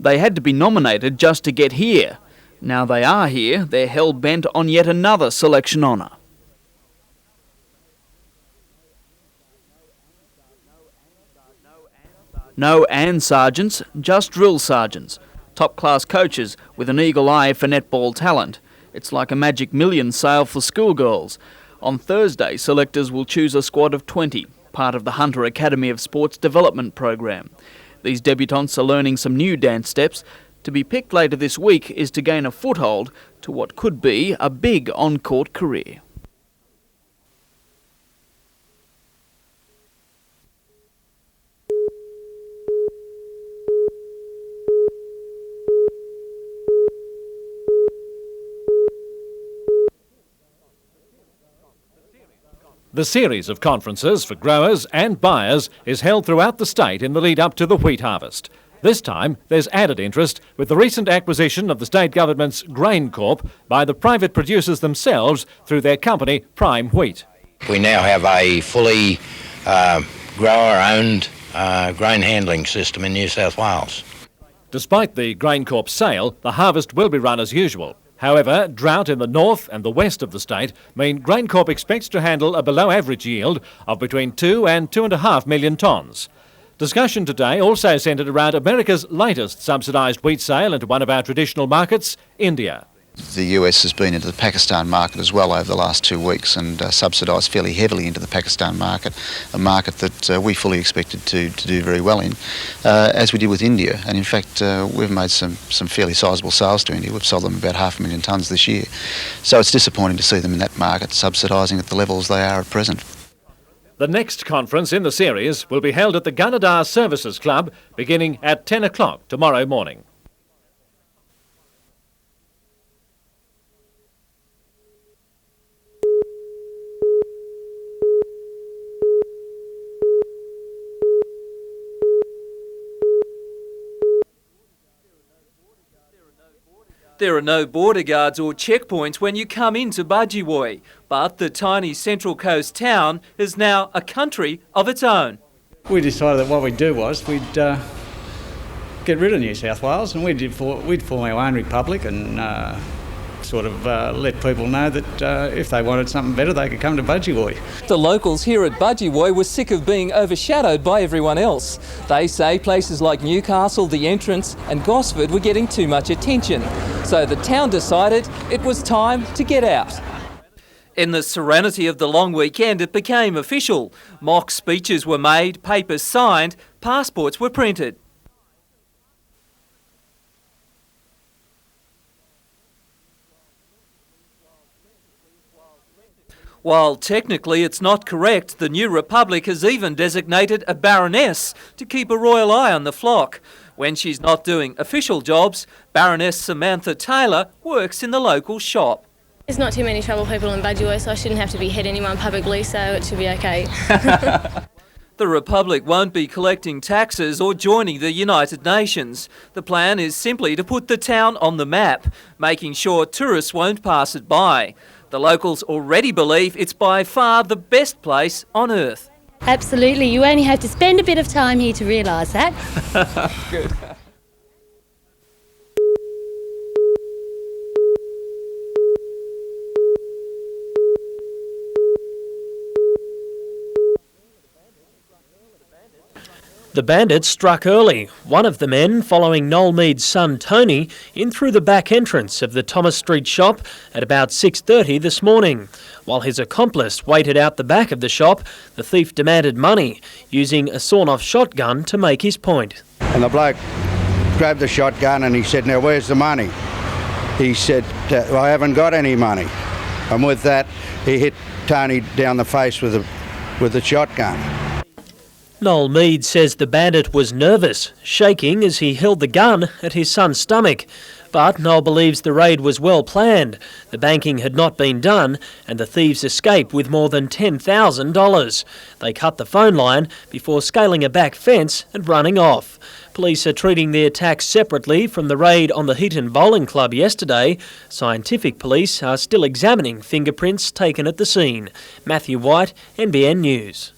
They had to be nominated just to get here. Now they are here, they're hell-bent on yet another selection honour. No and sergeants, just drill sergeants. Top-class coaches with an eagle eye for netball talent. It's like a magic million sale for schoolgirls. On Thursday, selectors will choose a squad of 20, part of the Hunter Academy of Sports Development program. These debutantes are learning some new dance steps. To be picked later this week is to gain a foothold to what could be a big on-court career. The series of conferences for growers and buyers is held throughout the state in the lead up to the wheat harvest. This time, there's added interest with the recent acquisition of the state government's Grain Corp by the private producers themselves through their company Prime Wheat. We now have a fully grower-owned grain handling system in New South Wales. Despite the Grain Corp sale, the harvest will be run as usual. However, drought in the north and the west of the state mean Grain Corp expects to handle a below-average yield of between 2 and 2.5 million tonnes. Discussion today also centred around America's latest subsidised wheat sale into one of our traditional markets, India. The US has been into the Pakistan market as well over the last 2 weeks and subsidised fairly heavily into the Pakistan market, a market that we fully expected to do very well in, as we did with India. And in fact, we've made some fairly sizable sales to India. We've sold them about 500,000 tonnes this year. So it's disappointing to see them in that market subsidising at the levels they are at present. The next conference in the series will be held at the Gunnedah Services Club beginning at 10 o'clock tomorrow morning. There are no border guards or checkpoints when you come into badgerwood, but the tiny Central Coast town is now a country of its own. We decided that what we'd do was we'd get rid of New South Wales and we'd form our own republic and let people know that if they wanted something better they could come to badgerwood. The locals here at badgerwood were sick of being overshadowed by everyone else. They say places like Newcastle, the Entrance and Gosford were getting too much attention. So the town decided it was time to get out. In the serenity of the long weekend, it became official. Mock speeches were made, papers signed, passports were printed. While technically it's not correct, the new republic has even designated a baroness to keep a royal eye on the flock. When she's not doing official jobs, Baroness Samantha Taylor works in the local shop. There's not too many trouble people in badgerwood, so I shouldn't have to behead anyone publicly, so it should be okay. The Republic won't be collecting taxes or joining the United Nations. The plan is simply to put the town on the map, making sure tourists won't pass it by. The locals already believe it's by far the best place on earth. Absolutely, you only have to spend a bit of time here to realise that. Good. The bandits struck early, one of the men following Noel Mead's son Tony in through the back entrance of the Thomas Street shop at about 6:30 this morning. While his accomplice waited out the back of the shop, the thief demanded money, using a sawn-off shotgun to make his point. And the bloke grabbed the shotgun and he said, "Now where's the money?" He said, "Well, I haven't got any money." And with that, he hit Tony down the face with the shotgun. Noel Mead says the bandit was nervous, shaking as he held the gun at his son's stomach. But Noel believes the raid was well planned. The banking had not been done and the thieves escaped with more than $10,000. They cut the phone line before scaling a back fence and running off. Police are treating the attack separately from the raid on the Heaton Bowling Club yesterday. Scientific police are still examining fingerprints taken at the scene. Matthew White, NBN News.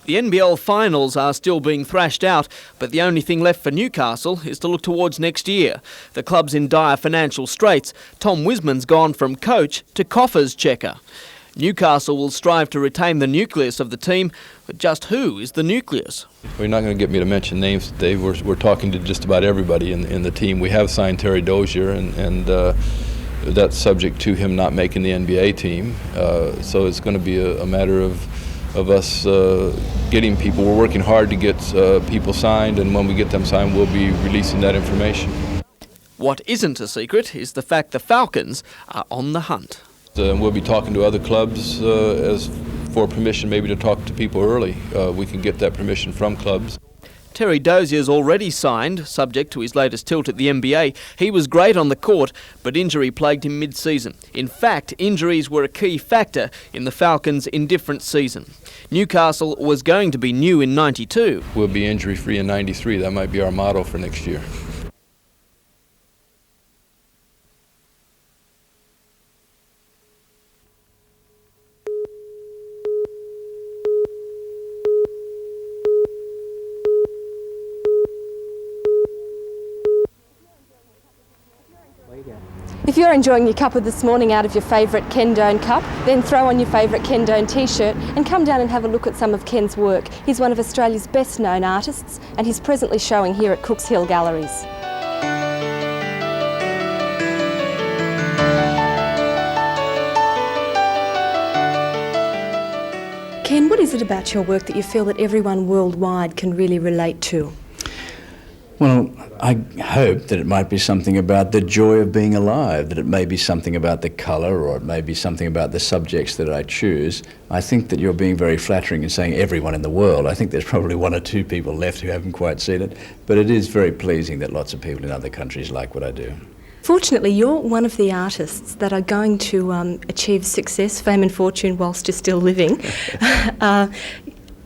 The NBL finals are still being thrashed out, but the only thing left for Newcastle is to look towards next year. The club's in dire financial straits. Tom Wisman's gone from coach to coffers checker. Newcastle will strive to retain the nucleus of the team, but just who is the nucleus? Well, you're not going to get me to mention names today. We're talking to just about everybody in the team. We have signed Terry Dozier, and that's subject to him not making the NBA team. So it's going to be a matter of us getting people. We're working hard to get people signed, and when we get them signed, we'll be releasing that information. What isn't a secret is the fact the Falcons are on the hunt. We'll be talking to other clubs as for permission maybe to talk to people early. We can get that permission from clubs. Terry Dozier's already signed, subject to his latest tilt at the NBA. He was great on the court, but injury plagued him mid-season. In fact, injuries were a key factor in the Falcons' indifferent season. Newcastle was going to be new in '92. We'll be injury-free in '93. That might be our motto for next year. If you're enjoying your cuppa this morning out of your favourite Ken Doan cup, then throw on your favourite Ken Doan t-shirt and come down and have a look at some of Ken's work. He's one of Australia's best known artists and he's presently showing here at Cooks Hill Galleries. Ken, what is it about your work that you feel that everyone worldwide can really relate to? Well, I hope that it might be something about the joy of being alive, that it may be something about the colour, or it may be something about the subjects that I choose. I think that you're being very flattering in saying everyone in the world. I think there's probably one or two people left who haven't quite seen it, but it is very pleasing that lots of people in other countries like what I do. Fortunately, you're one of the artists that are going to achieve success, fame and fortune whilst you're still living.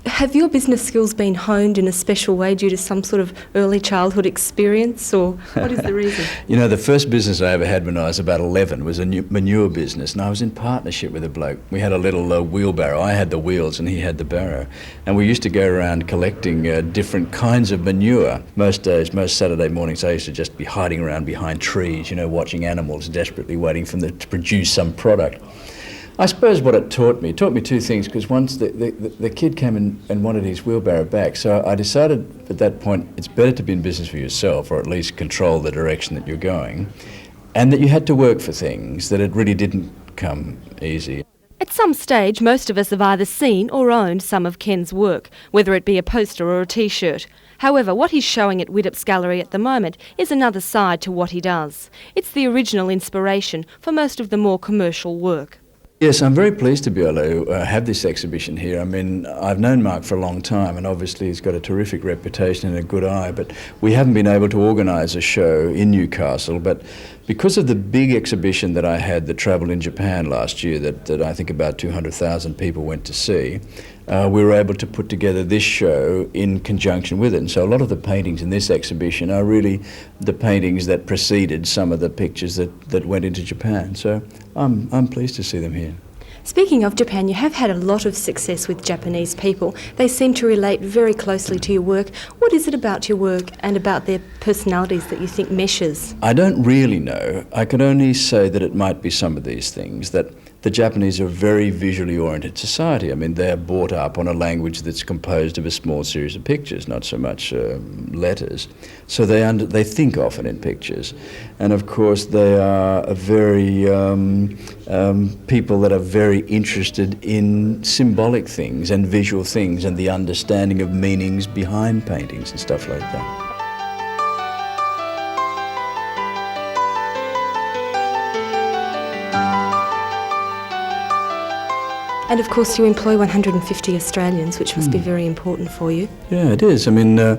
Have your business skills been honed in a special way due to some sort of early childhood experience, or what is the reason? You know, the first business I ever had when I was about 11 was a manure business, and I was in partnership with a bloke. We had a little wheelbarrow. I had the wheels and he had the barrow. And we used to go around collecting different kinds of manure. Most days, most Saturday mornings, I used to just be hiding around behind trees, you know, watching animals, desperately waiting for them to produce some product. I suppose what it taught me two things, because once the kid came in and wanted his wheelbarrow back, so I decided at that point it's better to be in business for yourself, or at least control the direction that you're going, and that you had to work for things, that it really didn't come easy. At some stage, most of us have either seen or owned some of Ken's work, whether it be a poster or a t-shirt. However, what he's showing at Widdop's Gallery at the moment is another side to what he does. It's the original inspiration for most of the more commercial work. Yes, I'm very pleased to be able to have this exhibition here. I mean, I've known Mark for a long time, and obviously he's got a terrific reputation and a good eye, but we haven't been able to organise a show in Newcastle. But because of the big exhibition that I had that travelled in Japan last year, that I think about 200,000 people went to see, we were able to put together this show in conjunction with it. And so a lot of the paintings in this exhibition are really the paintings that preceded some of the pictures that went into Japan. So I'm pleased to see them here. Speaking of Japan, you have had a lot of success with Japanese people. They seem to relate very closely to your work. What is it about your work and about their personalities that you think meshes? I don't really know. I could only say that it might be some of these things, that the Japanese are a very visually oriented society. I mean, they're brought up on a language that's composed of a small series of pictures, not so much letters. So they think often in pictures. And of course, they are a very people that are very interested in symbolic things and visual things and the understanding of meanings behind paintings and stuff like that. And of course you employ 150 Australians, which must be very important for you. Yeah, it is. I mean, I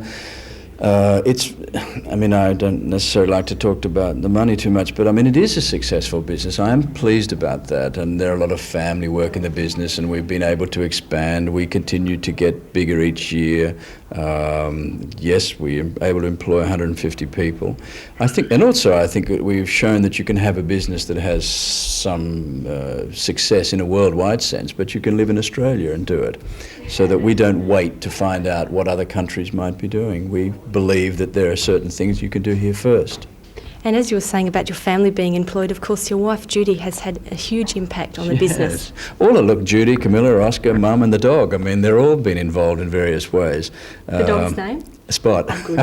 don't necessarily like to talk about the money too much, but I mean, it is a successful business. I am pleased about that, and there are a lot of family work in the business, and we've been able to expand. We continue to get bigger each year. Yes, we are able to employ 150 people. I think that we've shown that you can have a business that has some success in a worldwide sense, but you can live in Australia and do it, so that we don't wait to find out what other countries might be doing. We believe that there are certain things you can do here first. And as you were saying about your family being employed, of course, your wife Judy has had a huge impact on the business. Look, Judy, Camilla, Oscar, Mum and the dog. I mean, they're all been involved in various ways. The dog's name? Spot. Oh, good.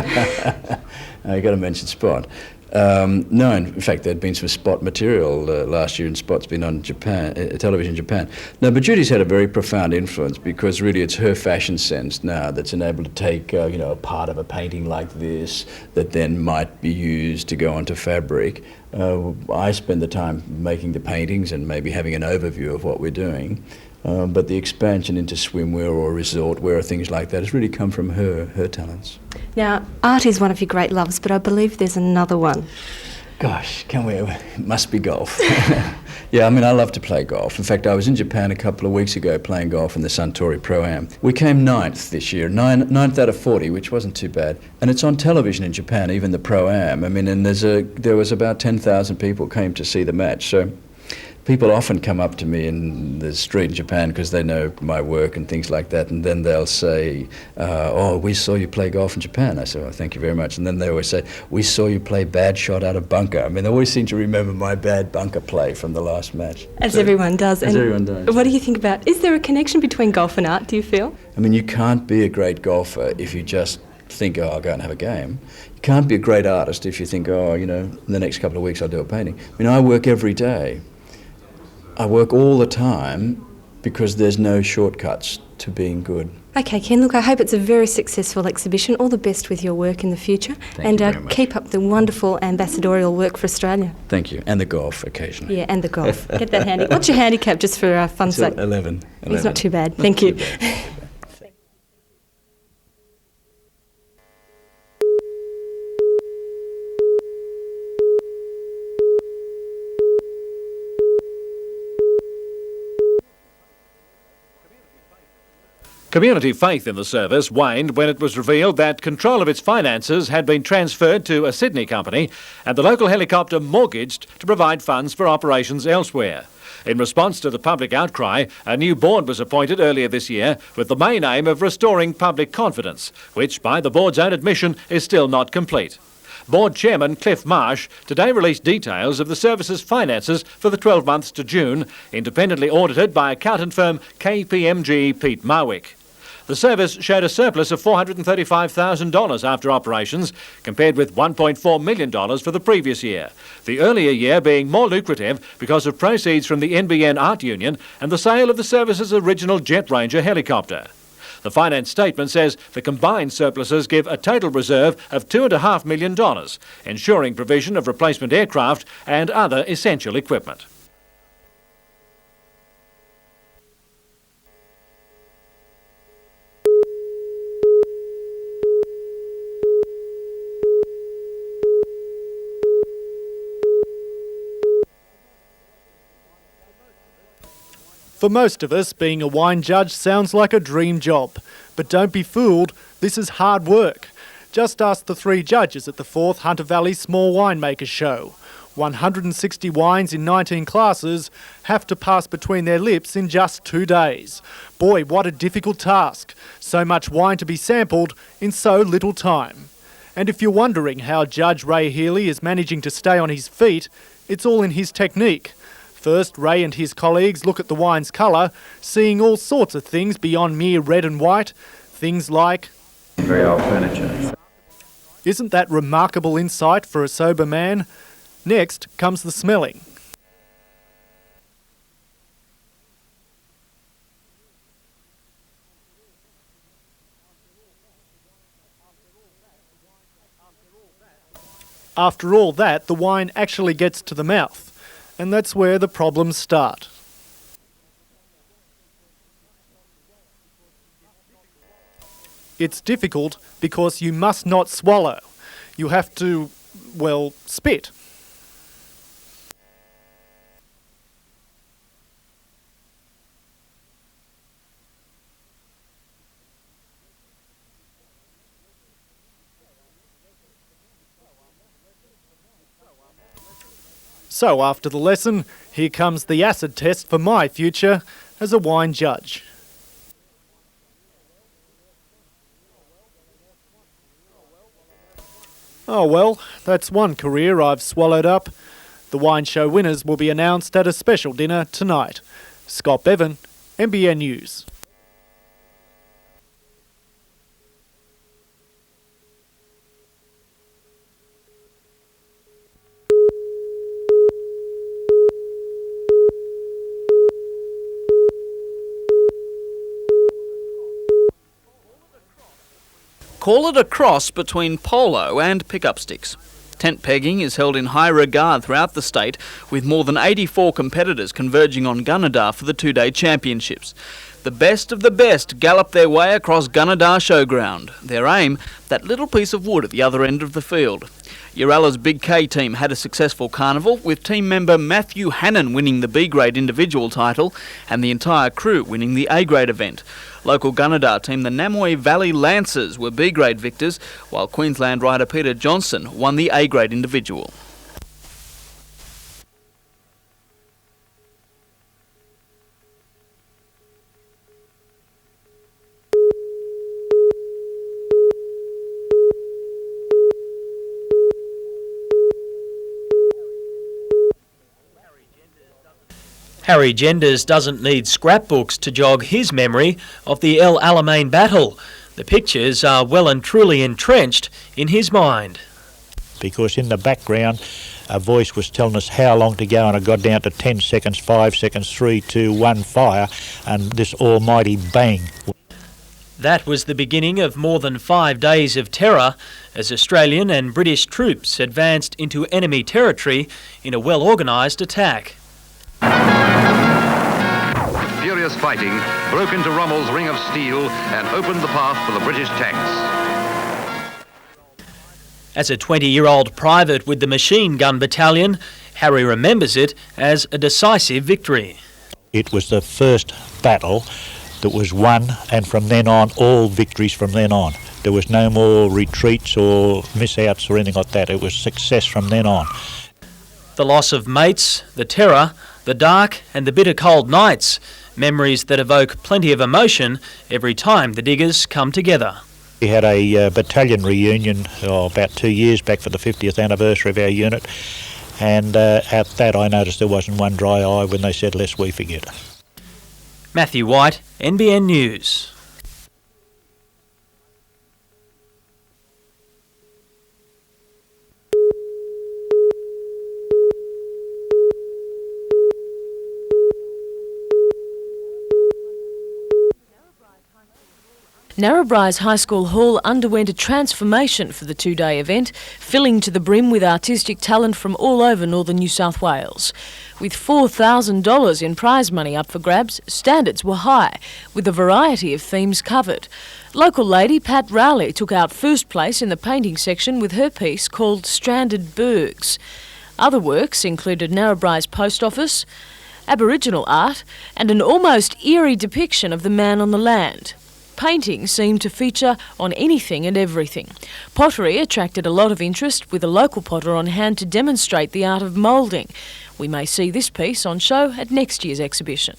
You've got to mention Spot. No, in fact, there'd been some Spot material last year, and Spot's been on television in Japan. No, but Judy's had a very profound influence, because really it's her fashion sense now that's enabled to take, a part of a painting like this that then might be used to go onto fabric. I spend the time making the paintings and maybe having an overview of what we're doing. But the expansion into swimwear or resort wear or things like that has really come from her talents. Now, art is one of your great loves, but I believe there's another one. Gosh, it must be golf. Yeah, I mean, I love to play golf. In fact, I was in Japan a couple of weeks ago playing golf in the Suntory Pro-Am. We came 9th this year, 9th out of 40, which wasn't too bad. And it's on television in Japan, even the Pro-Am. I mean, and there was about 10,000 people came to see the match. So people often come up to me in the street in Japan because they know my work and things like that, and then they'll say, we saw you play golf in Japan. I say, oh, thank you very much. And then they always say, we saw you play bad shot out of bunker. I mean, they always seem to remember my bad bunker play from the last match. As everyone does. Everyone does. What do you think about, is there a connection between golf and art, do you feel? I mean, you can't be a great golfer if you just think, I'll go and have a game. You can't be a great artist if you think, in the next couple of weeks I'll do a painting. I mean, I work every day. I work all the time because there's no shortcuts to being good. Okay, Ken, look, I hope it's a very successful exhibition. All the best with your work in the future. Thank you very much. Keep up the wonderful ambassadorial work for Australia. Thank you. And the golf occasionally. Yeah, and the golf. Get that handy. What's your handicap, just for fun's sake? 11. It's not too bad. Thank you. Community faith in the service waned when it was revealed that control of its finances had been transferred to a Sydney company and the local helicopter mortgaged to provide funds for operations elsewhere. In response to the public outcry, a new board was appointed earlier this year with the main aim of restoring public confidence, which, by the board's own admission, is still not complete. Board Chairman Cliff Marsh today released details of the service's finances for the 12 months to June, independently audited by accountant firm KPMG Pete Marwick. The service showed a surplus of $435,000 after operations, compared with $1.4 million for the previous year, the earlier year being more lucrative because of proceeds from the NBN Art Union and the sale of the service's original Jet Ranger helicopter. The finance statement says the combined surpluses give a total reserve of $2.5 million, ensuring provision of replacement aircraft and other essential equipment. For most of us, being a wine judge sounds like a dream job. But don't be fooled, this is hard work. Just ask the 3 judges at the 4th Hunter Valley Small Winemakers Show. 160 wines in 19 classes have to pass between their lips in just 2 days. Boy, what a difficult task. So much wine to be sampled in so little time. And if you're wondering how Judge Ray Healy is managing to stay on his feet, it's all in his technique. First, Ray and his colleagues look at the wine's colour, seeing all sorts of things beyond mere red and white. Things like very old furniture. Isn't that remarkable insight for a sober man? Next comes the smelling. After all that, the wine actually gets to the mouth. And that's where the problems start. It's difficult because you must not swallow. You have to, spit. So after the lesson, here comes the acid test for my future as a wine judge. Oh well, that's one career I've swallowed up. The wine show winners will be announced at a special dinner tonight. Scott Bevan, NBN News. Call it a cross between polo and pickup sticks. Tent pegging is held in high regard throughout the state, with more than 84 competitors converging on Gunnedah for the two-day championships. The best of the best gallop their way across Gunnedah Showground. Their aim, that little piece of wood at the other end of the field. Uralla's Big K team had a successful carnival, with team member Matthew Hannon winning the B-grade individual title and the entire crew winning the A-grade event. Local Gunnedah team, the Namoi Valley Lancers, were B-grade victors, while Queensland rider Peter Johnson won the A-grade individual. Harry Genders doesn't need scrapbooks to jog his memory of the El Alamein battle. The pictures are well and truly entrenched in his mind. Because in the background, a voice was telling us how long to go, and it got down to 10 seconds, 5 seconds, 3, 2, 1, fire, and this almighty bang. That was the beginning of more than 5 days of terror as Australian and British troops advanced into enemy territory in a well-organised attack. Furious fighting broke into Rommel's ring of steel and opened the path for the British tanks. As a 20-year-old private with the Machine Gun Battalion, Harry remembers it as a decisive victory. It was the first battle that was won, and from then on, all victories from then on. There was no more retreats or miss-outs or anything like that. It was success from then on. The loss of mates, the terror, the dark and the bitter cold nights, memories that evoke plenty of emotion every time the diggers come together. We had a battalion reunion about 2 years back for the 50th anniversary of our unit, and at that I noticed there wasn't one dry eye when they said, lest we forget. Matthew White, NBN News. Narrabri's High School Hall underwent a transformation for the two-day event, filling to the brim with artistic talent from all over northern New South Wales. With $4,000 in prize money up for grabs, standards were high, with a variety of themes covered. Local lady Pat Rowley took out first place in the painting section with her piece called Stranded Bergs. Other works included Narrabri's post office, Aboriginal art, and an almost eerie depiction of the man on the land. Painting seemed to feature on anything and everything. Pottery attracted a lot of interest, with a local potter on hand to demonstrate the art of moulding. We may see this piece on show at next year's exhibition.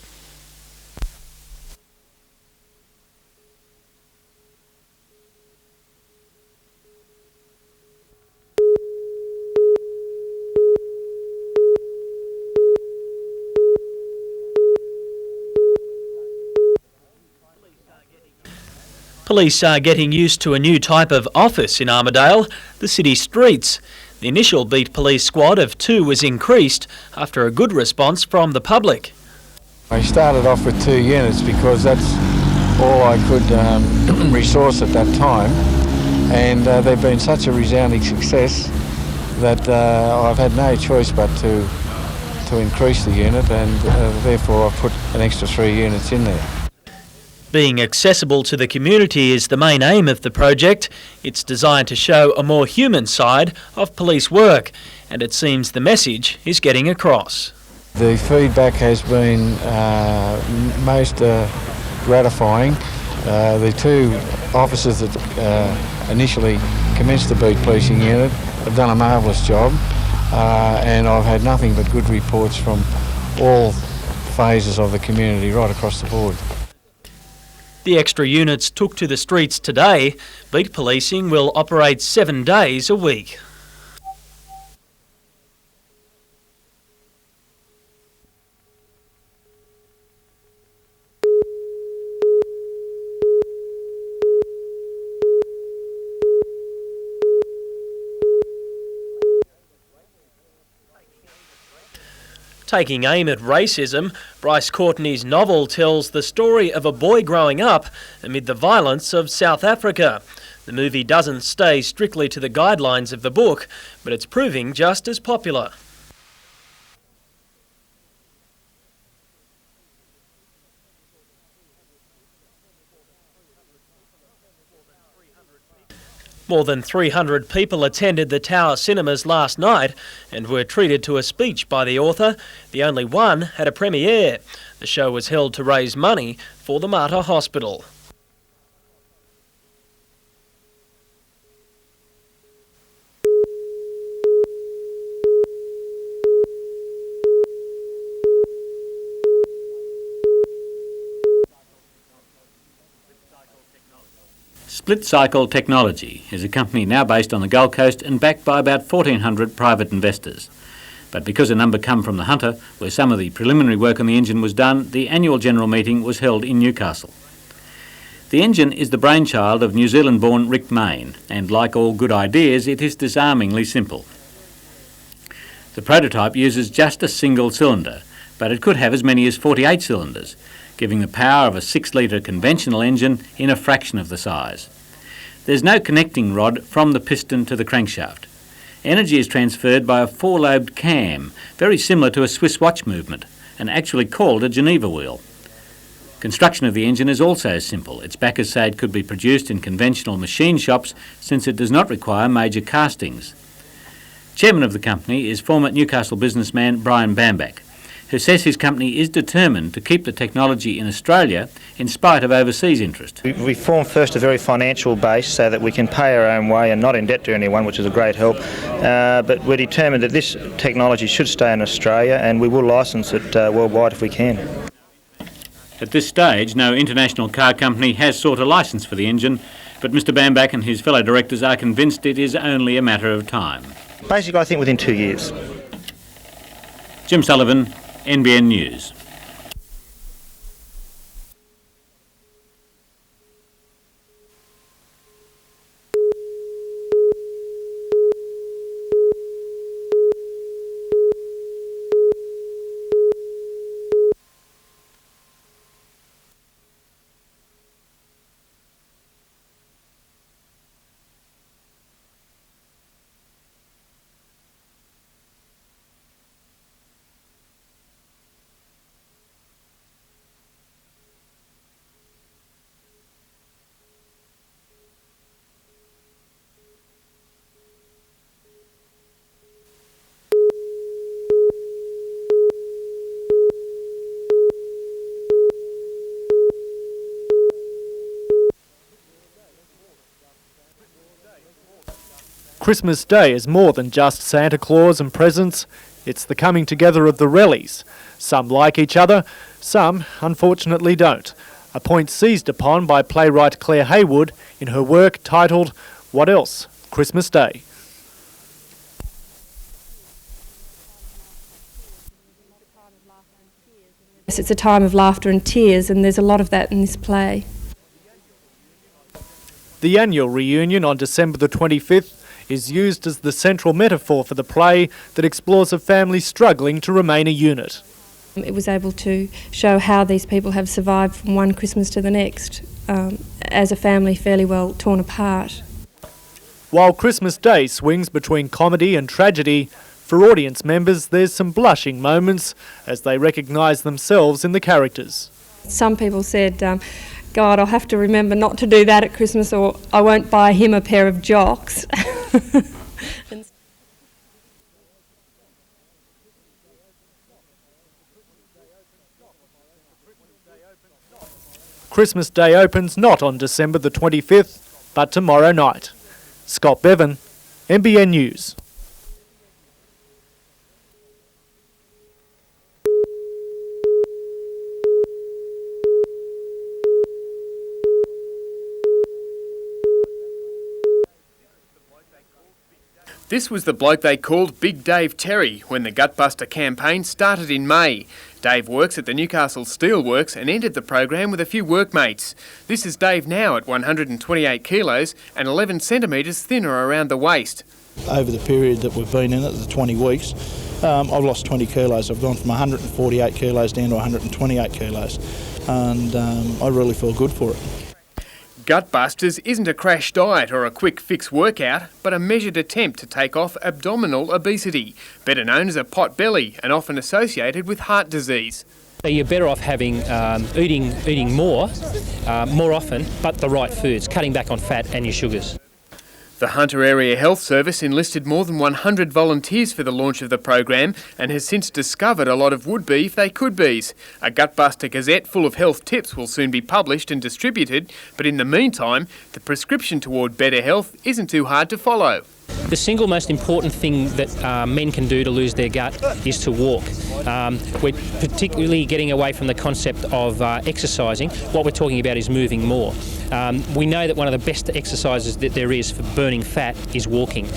Police are getting used to a new type of office in Armidale, the city streets. The initial beat police squad of 2 was increased after a good response from the public. I started off with 2 units because that's all I could resource at that time, and they've been such a resounding success that I've had no choice but to increase the unit, and therefore I've put an extra 3 units in there. Being accessible to the community is the main aim of the project. It's designed to show a more human side of police work, and it seems the message is getting across. The feedback has been most gratifying. The 2 officers that initially commenced the beat policing unit have done a marvellous job, and I've had nothing but good reports from all phases of the community right across the board. The extra units took to the streets today. Beat policing will operate 7 days a week. Taking aim at racism, Bryce Courtney's novel tells the story of a boy growing up amid the violence of South Africa. The movie doesn't stay strictly to the guidelines of the book, but it's proving just as popular. More than 300 people attended the Tower Cinemas last night and were treated to a speech by the author. The only one had a premiere. The show was held to raise money for the Mater Hospital. Split Cycle Technology is a company now based on the Gold Coast and backed by about 1,400 private investors. But because a number come from the Hunter, where some of the preliminary work on the engine was done, the annual general meeting was held in Newcastle. The engine is the brainchild of New Zealand-born Rick Main, and like all good ideas, it is disarmingly simple. The prototype uses just a single cylinder, but it could have as many as 48 cylinders, giving the power of a 6-litre conventional engine in a fraction of the size. There's no connecting rod from the piston to the crankshaft. Energy is transferred by a 4-lobed cam, very similar to a Swiss watch movement, and actually called a Geneva wheel. Construction of the engine is also simple. Its backers say it could be produced in conventional machine shops since it does not require major castings. Chairman of the company is former Newcastle businessman Brian Bamback, who says his company is determined to keep the technology in Australia in spite of overseas interest. We formed first a very financial base so that we can pay our own way and not in debt to anyone, which is a great help. But we're determined that this technology should stay in Australia and we will licence it worldwide if we can. At this stage, no international car company has sought a licence for the engine, but Mr Bamback and his fellow directors are convinced it is only a matter of time. Basically, I think within 2 years. Jim Sullivan, NBN News. Christmas Day is more than just Santa Claus and presents. It's the coming together of the Rellies. Some like each other, some unfortunately don't. A point seized upon by playwright Claire Haywood in her work titled What Else? Christmas Day. Yes, it's a time of laughter and tears, and there's a lot of that in this play. The annual reunion on December the 25th is used as the central metaphor for the play that explores a family struggling to remain a unit. It was able to show how these people have survived from one Christmas to the next, as a family fairly well torn apart. While Christmas Day swings between comedy and tragedy, for audience members there's some blushing moments as they recognise themselves in the characters. Some people said, God, I'll have to remember not to do that at Christmas, or I won't buy him a pair of jocks. Christmas Day opens not on December the 25th, but tomorrow night. Scott Bevan, NBN News. This was the bloke they called Big Dave Terry when the Gutbuster campaign started in May. Dave works at the Newcastle Steelworks and entered the program with a few workmates. This is Dave now at 128 kilos and 11 centimetres thinner around the waist. Over the period that we've been in it, the 20 weeks, I've lost 20 kilos. I've gone from 148 kilos down to 128 kilos, and I really feel good for it. Gutbusters isn't a crash diet or a quick fix workout, but a measured attempt to take off abdominal obesity, better known as a pot belly and often associated with heart disease. So you're better off having eating more often, but the right foods, cutting back on fat and your sugars. The Hunter Area Health Service enlisted more than 100 volunteers for the launch of the program and has since discovered a lot of would-be if they could-be's. A Gutbuster Gazette full of health tips will soon be published and distributed, but in the meantime, the prescription toward better health isn't too hard to follow. The single most important thing that men can do to lose their gut is to walk. We're particularly getting away from the concept of exercising. What we're talking about is moving more. We know that one of the best exercises that there is for burning fat is walking.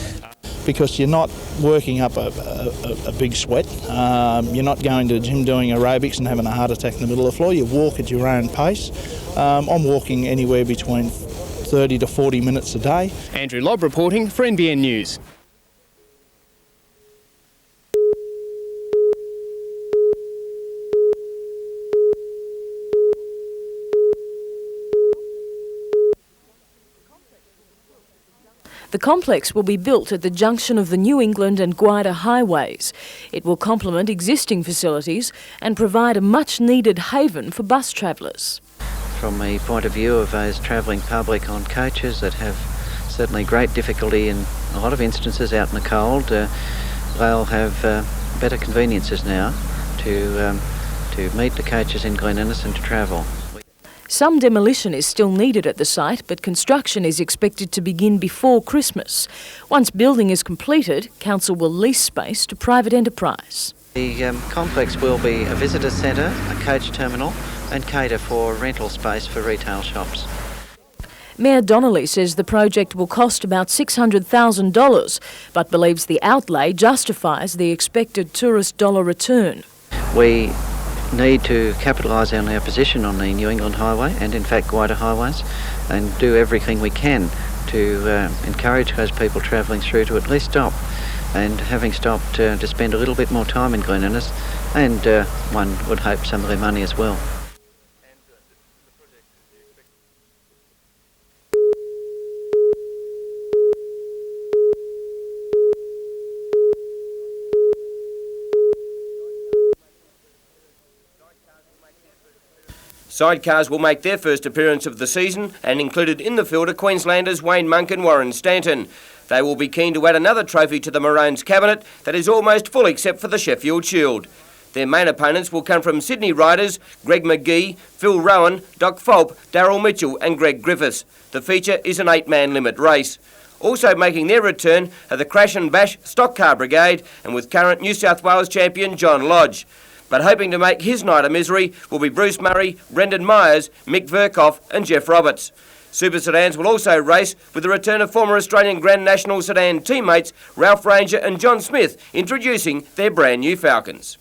Because you're not working up a big sweat, you're not going to the gym doing aerobics and having a heart attack in the middle of the floor. You walk at your own pace. I'm walking anywhere between 30 to 40 minutes a day. Andrew Lobb reporting for NBN News. The complex will be built at the junction of the New England and Guida highways. It will complement existing facilities and provide a much-needed haven for bus travellers. From the point of view of those travelling public on coaches that have certainly great difficulty in a lot of instances out in the cold, they'll have better conveniences now to meet the coaches in Glen Innes and to travel. Some demolition is still needed at the site, but construction is expected to begin before Christmas. Once building is completed, Council will lease space to private enterprise. The complex will be a visitor centre, a coach terminal, and cater for rental space for retail shops. Mayor Donnelly says the project will cost about $600,000, but believes the outlay justifies the expected tourist dollar return. We need to capitalise on our position on the New England Highway and in fact Guida highways and do everything we can to encourage those people travelling through to at least stop, and having stopped to spend a little bit more time in Glen Innes, and one would hope some of their money as well. Sidecars will make their first appearance of the season, and included in the field are Queenslanders Wayne Monk and Warren Stanton. They will be keen to add another trophy to the Maroons' cabinet that is almost full except for the Sheffield Shield. Their main opponents will come from Sydney riders Greg McGee, Phil Rowan, Doc Fulp, Darryl Mitchell and Greg Griffiths. The feature is an 8-man limit race. Also making their return are the Crash and Bash Stock Car Brigade, and with current New South Wales champion John Lodge. But hoping to make his night a misery will be Bruce Murray, Brendan Myers, Mick Verkoff and Jeff Roberts. Super Sedans will also race with the return of former Australian Grand National Sedan teammates Ralph Ranger and John Smith, introducing their brand new Falcons.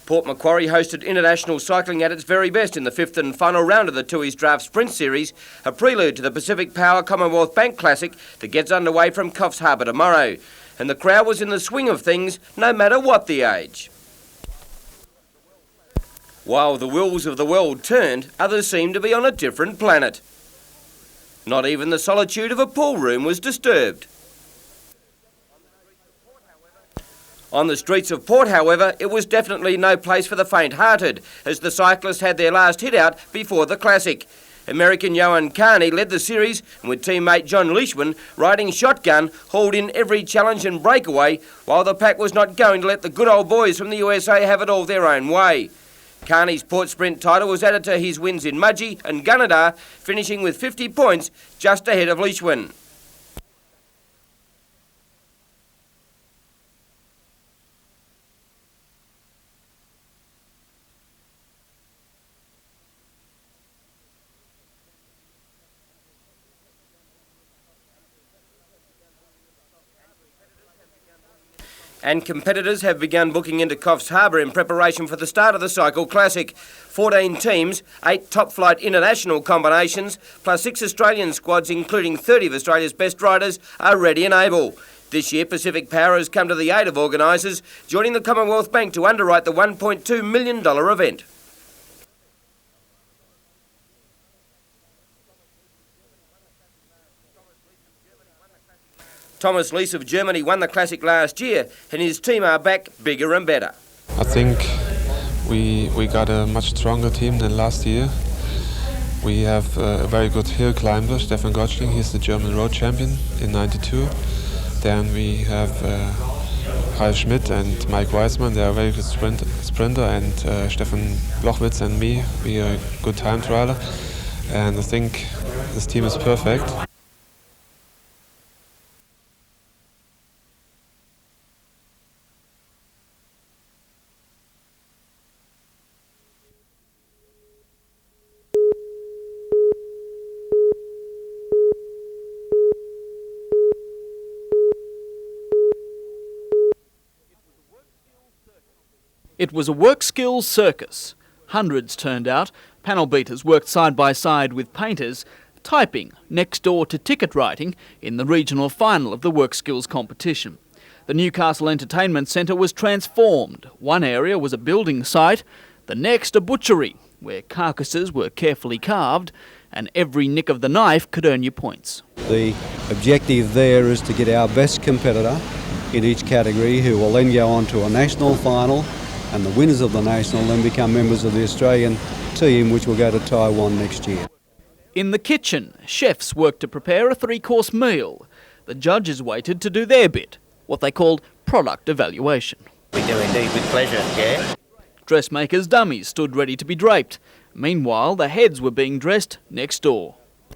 Port Macquarie hosted international cycling at its very best in the fifth and final round of the Tooheys Draft Sprint Series, a prelude to the Pacific Power Commonwealth Bank Classic that gets underway from Coffs Harbour tomorrow. And the crowd was in the swing of things, no matter what the age. While the wheels of the world turned, others seemed to be on a different planet. Not even the solitude of a pool room was disturbed. On the streets of Port, however, it was definitely no place for the faint-hearted, as the cyclists had their last hit-out before the Classic. American Johan Carney led the series, and with teammate John Leishman riding shotgun, hauled in every challenge and breakaway, while the pack was not going to let the good old boys from the USA have it all their own way. Carney's Port Sprint title was added to his wins in Mudgee and Gunnedah, finishing with 50 points, just ahead of Leishman. And competitors have begun booking into Coffs Harbour in preparation for the start of the Cycle Classic. 14 teams, 8 top-flight international combinations, plus 6 Australian squads, including 30 of Australia's best riders, are ready and able. This year, Pacific Power has come to the aid of organisers, joining the Commonwealth Bank to underwrite the $1.2 million event. Thomas Lees of Germany won the Classic last year, and his team are back bigger and better. I think we got a much stronger team than last year. We have a very good hill climber, Stefan Gottschling. He's the German road champion in '92. Then we have Ralf Schmidt and Mike Weismann. They are a very good sprinter, and Stefan Blochwitz and me, we are a good time trialer. And I think this team is perfect. It was a work skills circus. Hundreds turned out. Panel beaters worked side by side with painters, typing next door to ticket writing in the regional final of the work skills competition. The Newcastle Entertainment Centre was transformed. One area was a building site, the next a butchery, where carcasses were carefully carved and every nick of the knife could earn you points. The objective there is to get our best competitor in each category, who will then go on to a national final, and the winners of the national then become members of the Australian team, which will go to Taiwan next year. In the kitchen, chefs worked to prepare a 3-course meal. The judges waited to do their bit, what they called product evaluation. We do indeed, with pleasure, yeah. Dressmakers' dummies stood ready to be draped. Meanwhile, the heads were being dressed next door.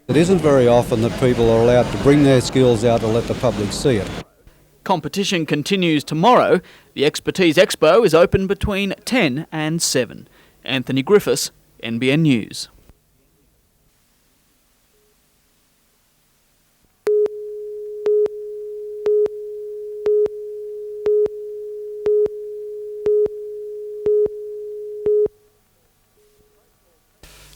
It isn't very often that people are allowed to bring their skills out to let the public see it. Competition continues tomorrow. The Expertise Expo is open between 10 and 7. Anthony Griffiths, NBN News.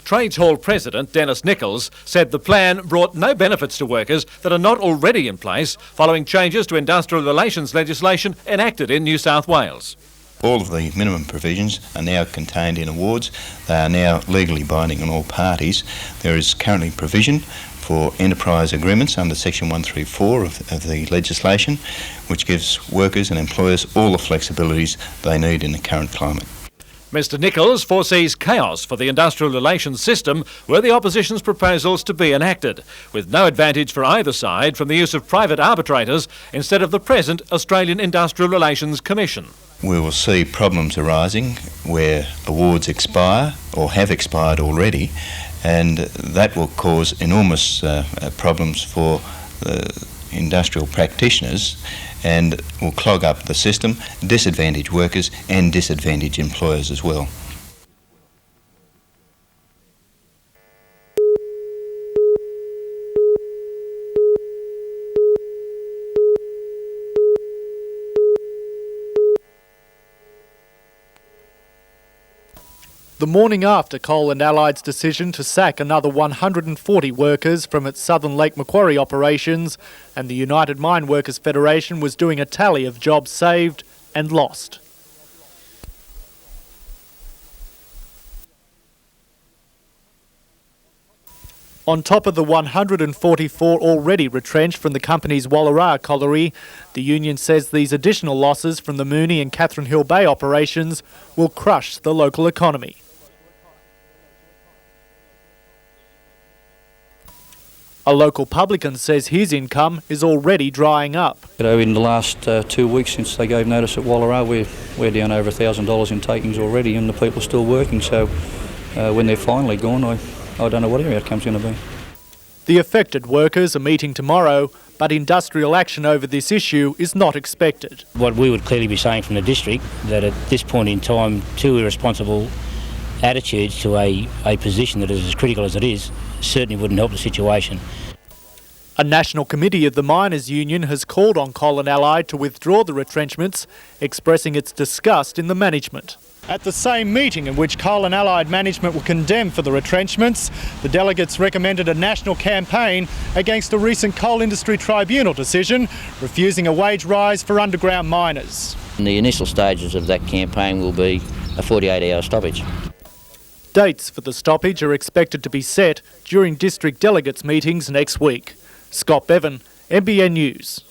Trades Hall President Dennis Nichols said the plan brought no benefits to workers that are not already in place following changes to industrial relations legislation enacted in New South Wales. All of the minimum provisions are now contained in awards. They are now legally binding on all parties. There is currently provision for enterprise agreements under Section 134 of the legislation, which gives workers and employers all the flexibilities they need in the current climate. Mr Nichols foresees chaos for the industrial relations system were the opposition's proposals to be enacted, with no advantage for either side from the use of private arbitrators instead of the present Australian Industrial Relations Commission. We will see problems arising where awards expire or have expired already, and that will cause enormous problems for industrial practitioners and will clog up the system, disadvantage workers and disadvantage employers as well. The morning after Coal and Allied's decision to sack another 140 workers from its Southern Lake Macquarie operations, and the United Mine Workers Federation was doing a tally of jobs saved and lost. On top of the 144 already retrenched from the company's Wallara colliery, the union says these additional losses from the Mooney and Catherine Hill Bay operations will crush the local economy. A local publican says his income is already drying up. In the last 2 weeks since they gave notice at Wallara, we're down over $1,000 in takings already, and the people are still working. So when they're finally gone, I don't know what our outcome's going to be. The affected workers are meeting tomorrow, but industrial action over this issue is not expected. What we would clearly be saying from the district, that at this point in time, two irresponsible attitudes to a position that is as critical as it is certainly wouldn't help the situation. A national committee of the miners' union has called on Coal and Allied to withdraw the retrenchments, expressing its disgust in the management. At the same meeting in which Coal and Allied management were condemned for the retrenchments, the delegates recommended a national campaign against a recent Coal Industry Tribunal decision, refusing a wage rise for underground miners. The initial stages of that campaign will be a 48-hour stoppage. Dates for the stoppage are expected to be set during district delegates meetings next week. Scott Bevan, NBN News.